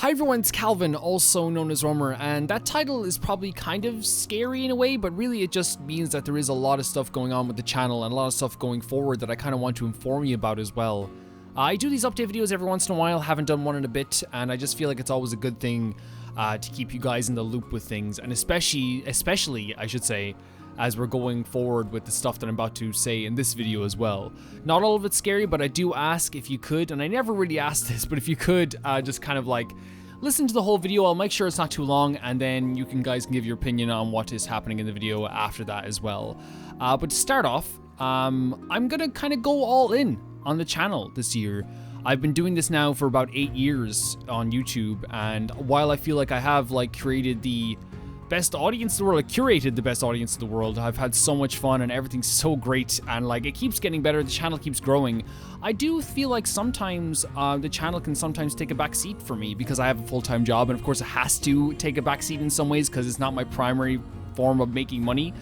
Hi everyone, it's Calvin, also known as Romer, and that title is probably kind of scary in a way, but really it just means that there is a lot of stuff going on with the channel and a lot of stuff going forward that I kind of want to inform you about as well. I do these update videos every once in a while, haven't done one in a bit, and I just feel like it's always a good thing to keep you guys in the loop with things, and especially, I should say, as we're going forward with the stuff that I'm about to say in this video as well. Not all of it's scary, but I do ask if you could, and I never really asked this, but if you could just kind of like listen to the whole video. I'll make sure it's not too long, and then you guys can give your opinion on what is happening in the video after that as well. But to start off, I'm gonna kind of go all in on the channel this year. I've been doing this now for about 8 years on YouTube, and while I feel like I have like created the best audience in the world, I curated the best audience in the world, I've had so much fun and everything's so great, and like it keeps getting better, the channel keeps growing. I do feel like sometimes the channel can sometimes take a back seat for me because I have a full-time job, and of course it has to take a back seat in some ways because it's not my primary form of making money.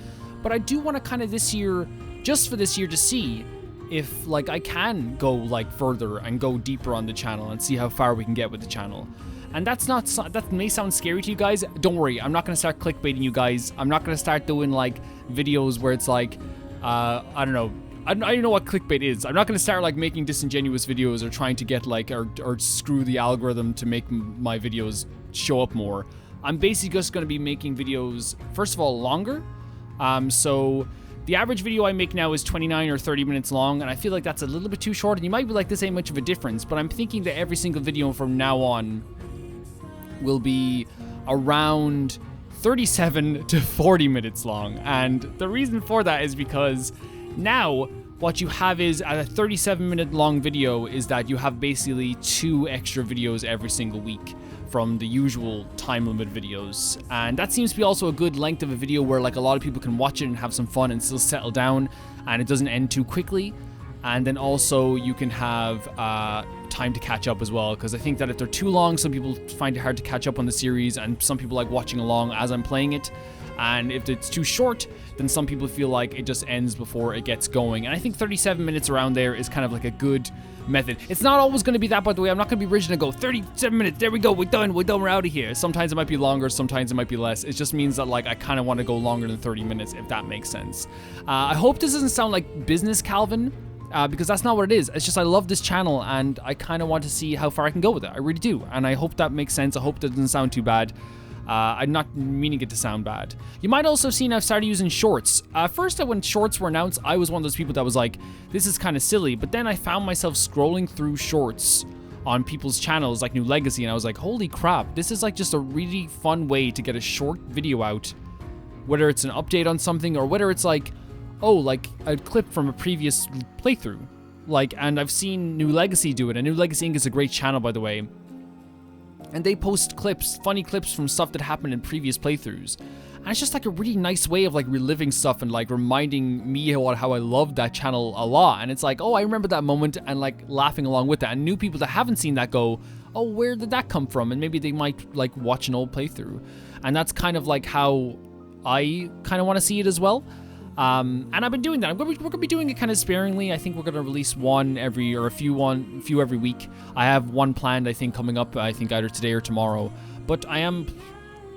But I do want to kind of this year, just for this year, to see if like I can go like further and go deeper on the channel and see how far we can get with the channel. And that may sound scary to you guys. Don't worry, I'm not going to start clickbaiting you guys. I'm not going to start doing like videos where it's like, I don't know. I don't know what clickbait is. I'm not going to start like making disingenuous videos or trying to get like, or screw the algorithm to make my videos show up more. I'm basically just going to be making videos, first of all, longer. So the average video I make now is 29 or 30 minutes long, and I feel like that's a little bit too short, and you might be like, this ain't much of a difference, but I'm thinking that every single video from now on will be around 37 to 40 minutes long. And the reason for that is because now what you have is a 37-minute long video is that you have basically 2 extra videos every single week from the usual time limit videos. And that seems to be also a good length of a video where like a lot of people can watch it and have some fun and still settle down, and it doesn't end too quickly. And then also you can have time to catch up as well, because I think that if they're too long, some people find it hard to catch up on the series, and some people like watching along as I'm playing it. And if it's too short, then some people feel like it just ends before it gets going. And I think 37 minutes around there is kind of like a good method. It's not always going to be that, by the way. I'm not going to be rigid and go 37 minutes, there we go, we're done, we're out of here. Sometimes it might be longer, sometimes it might be less. It just means that like I kind of want to go longer than 30 minutes, if that makes sense. I hope this doesn't sound like business Calvin, because that's not what it is. It's just I love this channel and I kind of want to see how far I can go with it. I really do, and I hope that makes sense. I hope that doesn't sound too bad. I'm not meaning it to sound bad. You might also have seen I've started using shorts. First, when shorts were announced, I was one of those people that was like, this is kind of silly, but then I found myself scrolling through shorts on people's channels like New Legacy, and I was like, holy crap, this is like just a really fun way to get a short video out, whether it's an update on something or whether it's like, oh, like a clip from a previous playthrough. Like, and I've seen New Legacy do it, and New Legacy Inc. is a great channel, by the way. And they post clips, funny clips from stuff that happened in previous playthroughs. And it's just like a really nice way of like reliving stuff and like reminding me how I loved that channel a lot. And it's like, oh, I remember that moment, and like laughing along with that. And new people that haven't seen that go, oh, where did that come from? And maybe they might like watch an old playthrough. And that's kind of like how I kind of want to see it as well. And I've been doing that. We're going to be doing it kind of sparingly. I think we're going to release a few every week. I have one planned, I think, coming up, I think either today or tomorrow. But I am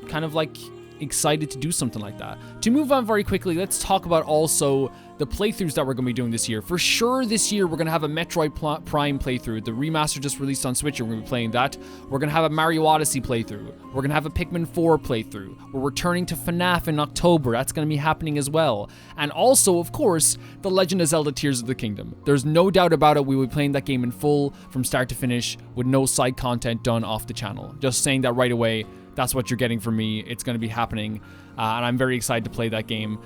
kind of like excited to do something like that. To move on very quickly, let's talk about also the playthroughs that we're going to be doing this year. For sure, this year we're going to have a Metroid Prime playthrough. The remaster just released on Switch, and we're going to be playing that. We're going to have a Mario Odyssey playthrough. We're going to have a Pikmin 4 playthrough. We're returning to FNAF in October. That's going to be happening as well. And also, of course, The Legend of Zelda Tears of the Kingdom. There's no doubt about it. We will be playing that game in full from start to finish with no side content done off the channel. Just saying that right away. That's what you're getting from me. It's going to be happening, and I'm very excited to play that game.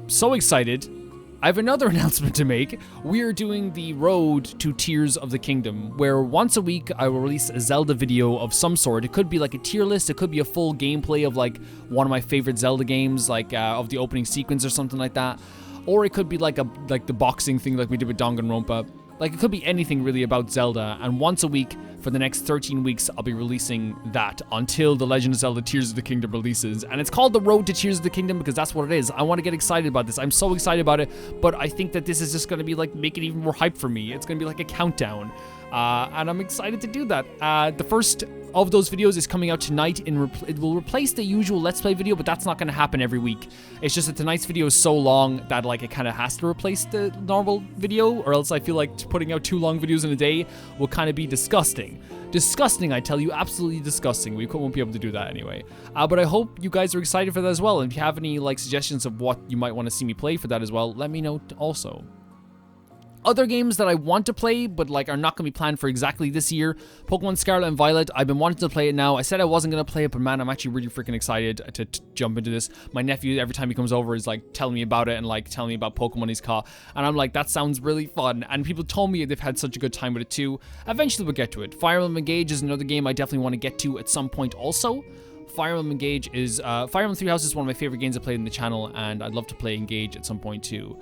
So excited. I have another announcement to make. We are doing the Road to Tears of the Kingdom, where once a week I will release a Zelda video of some sort. It could be like a tier list. It could be a full gameplay of like one of my favorite Zelda games, like of the opening sequence or something like that. Or it could be like the boxing thing like we did with Danganronpa. Like, it could be anything really about Zelda, and once a week for the next 13 weeks, I'll be releasing that until The Legend of Zelda Tears of the Kingdom releases. And it's called The Road to Tears of the Kingdom because that's what it is. I want to get excited about this. I'm so excited about it, but I think that this is just going to be like, make it even more hype for me. It's going to be like a countdown. And I'm excited to do that. The first of those videos is coming out tonight. It will replace the usual Let's Play video, but that's not going to happen every week. It's just that tonight's video is so long that like it kind of has to replace the normal video, or else I feel like putting out 2 long videos in a day will kind of be disgusting. Disgusting, I tell you, absolutely disgusting. We won't be able to do that anyway. But I hope you guys are excited for that as well. And if you have any like suggestions of what you might want to see me play for that as well, let me know also. Other games that I want to play, but like are not going to be planned for exactly this year. Pokemon Scarlet and Violet. I've been wanting to play it now. I said I wasn't going to play it, but man, I'm actually really freaking excited to jump into this. My nephew, every time he comes over, is like telling me about it and like telling me about Pokemon he's caught. And I'm like, that sounds really fun. And people told me they've had such a good time with it too. Eventually we'll get to it. Fire Emblem Engage is another game I definitely want to get to at some point also. Fire Emblem Engage is, Fire Emblem Three Houses is one of my favorite games I've played in the channel, and I'd love to play Engage at some point too.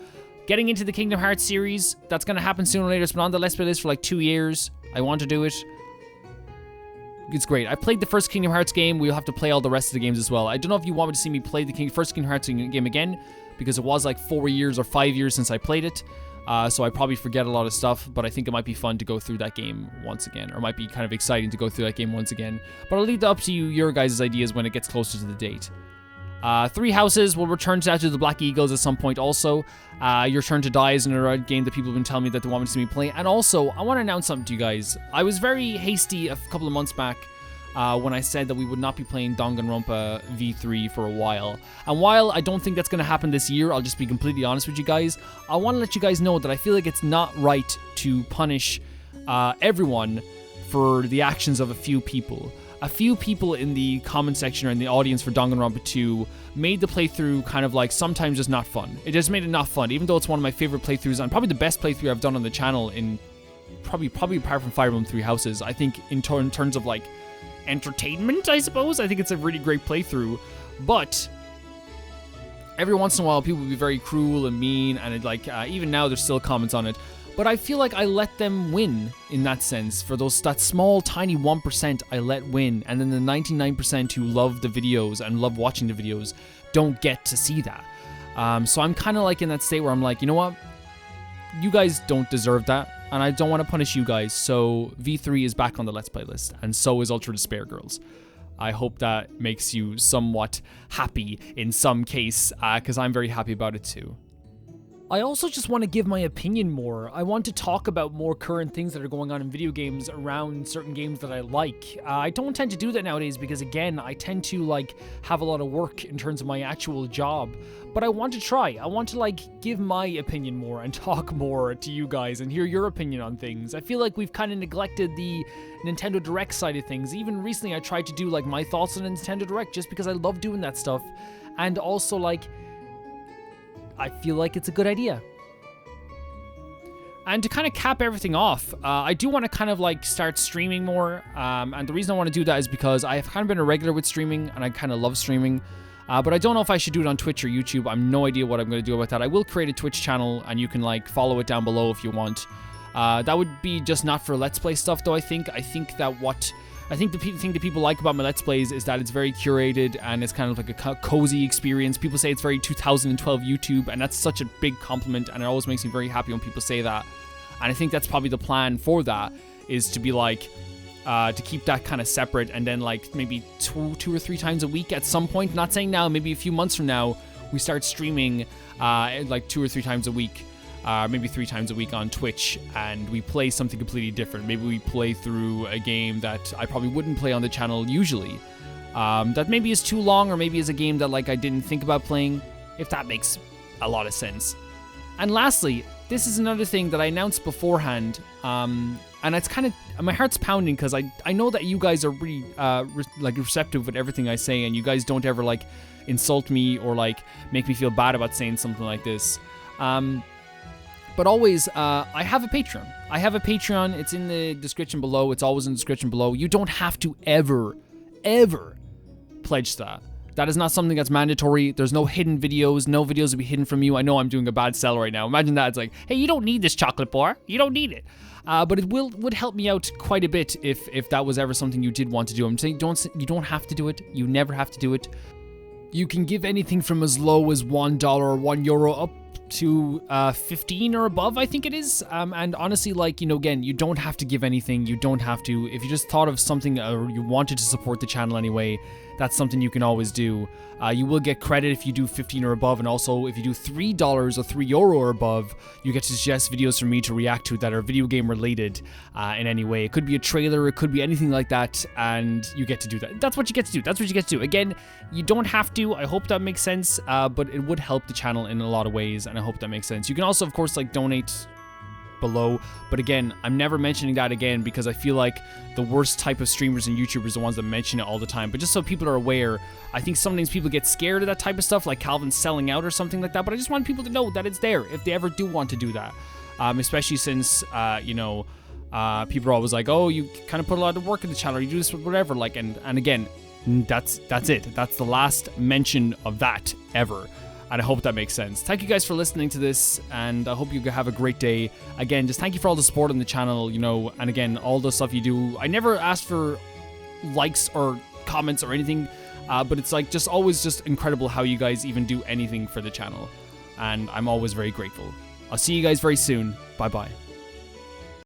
Getting into the Kingdom Hearts series, that's going to happen sooner or later. It's been on the Let's Play list for like 2 years. I want to do it. It's great. I played the first Kingdom Hearts game. We'll have to play all the rest of the games as well. I don't know if you want me to see me play the first Kingdom Hearts game again, because it was like 4 years or 5 years since I played it. So I probably forget a lot of stuff, but I think it might be fun to go through that game once again, or it might be kind of exciting to go through that game once again. But I'll leave that up to you, your guys' ideas when it gets closer to the date. Three Houses will return to the Black Eagles at some point also. Your Turn to Die is another game that people have been telling me that they want me to see me play. And also, I want to announce something to you guys. I was very hasty a couple of months back when I said that we would not be playing Danganronpa V3 for a while. And while I don't think that's going to happen this year, I'll just be completely honest with you guys, I want to let you guys know that I feel like it's not right to punish everyone for the actions of a few people. A few people in the comment section or in the audience for Danganronpa 2 made the playthrough kind of like sometimes just not fun. It just made it not fun, even though it's one of my favorite playthroughs and probably the best playthrough I've done on the channel in probably apart from Fire Emblem Three Houses. I think in terms of like entertainment, I suppose, I think it's a really great playthrough. But every once in a while, people will be very cruel and mean, and it, like even now there's still comments on it. But I feel like I let them win in that sense. For that small, tiny 1% I let win. And then the 99% who love the videos and love watching the videos don't get to see that. So I'm kind of like in that state where I'm like, you know what? You guys don't deserve that. And I don't want to punish you guys. So V3 is back on the Let's Play list. And so is Ultra Despair Girls. I hope that makes you somewhat happy in some case. Because I'm very happy about it too. I also just want to give my opinion more. I want to talk about more current things that are going on in video games around certain games that I like. I don't tend to do that nowadays because, again, I tend to, like, have a lot of work in terms of my actual job. But I want to try. I want to, like, give my opinion more and talk more to you guys and hear your opinion on things. I feel like we've kind of neglected the Nintendo Direct side of things. Even recently, I tried to do, like, my thoughts on Nintendo Direct just because I love doing that stuff. And also, like, I feel like it's a good idea. And to kind of cap everything off, I do want to kind of like start streaming more. And the reason I want to do that is because I've kind of been a regular with streaming and I kind of love streaming. But I don't know if I should do it on Twitch or YouTube. I have no idea what I'm going to do about that. I will create a Twitch channel and you can like follow it down below if you want. That would be just not for Let's Play stuff though, I think. I think the thing that people like about my Let's Plays is that it's very curated and it's kind of like a cozy experience. People say it's very 2012 YouTube, and that's such a big compliment, and it always makes me very happy when people say that. And I think that's probably the plan for that, is to be like, to keep that kind of separate, and then like maybe two or three times a week at some point. Not saying now, maybe a few months from now, we start streaming like 2 or 3 times a week. Maybe 3 times a week on Twitch, and we play something completely different. Maybe we play through a game that I probably wouldn't play on the channel usually. That maybe is too long, or maybe is a game that like I didn't think about playing, if that makes a lot of sense. And lastly, this is another thing that I announced beforehand, and it's kind of, my heart's pounding because I know that you guys are really receptive with everything I say, and you guys don't ever like insult me or like make me feel bad about saying something like this. But always, I have a Patreon. I have a Patreon. It's in the description below. It's always in the description below. You don't have to ever pledge that. That is not something that's mandatory. There's no hidden videos. No videos will be hidden from you. I know I'm doing a bad sell right now. Imagine that. It's like, hey, you don't need this chocolate bar. You don't need it. But it would help me out quite a bit if that was ever something you did want to do. I'm saying you don't have to do it. You never have to do it. You can give anything from as low as $1 or €1 up to 15 or above, I think it is. And honestly, like, you know, again, you don't have to give anything. You don't have to. If you just thought of something or you wanted to support the channel anyway, that's something you can always do. You will get credit if you do 15 or above, and also if you do $3 or €3 or above, you get to suggest videos for me to react to that are video game related in any way. It could be a trailer, it could be anything like that, and you get to do that. That's what you get to do. That's what you get to do. Again, you don't have to. I hope that makes sense, but it would help the channel in a lot of ways, and I hope that makes sense. You can also, of course, like donate below, but again, I'm never mentioning that again because I feel like the worst type of streamers and YouTubers are the ones that mention it all the time. But just so people are aware, I think sometimes people get scared of that type of stuff, like Calvin selling out or something like that, but I just want people to know that it's there if they ever do want to do that, especially since you know, people are always like, oh, you kind of put a lot of work in the channel, or you do this with whatever, like, and again, that's it. That's the last mention of that ever. And I hope that makes sense. Thank you guys for listening to this, and I hope you have a great day. Again, just thank you for all the support on the channel, you know, and again, all the stuff you do. I never asked for likes or comments or anything, but it's like just always just incredible how you guys even do anything for the channel. And I'm always very grateful. I'll see you guys very soon. Bye-bye.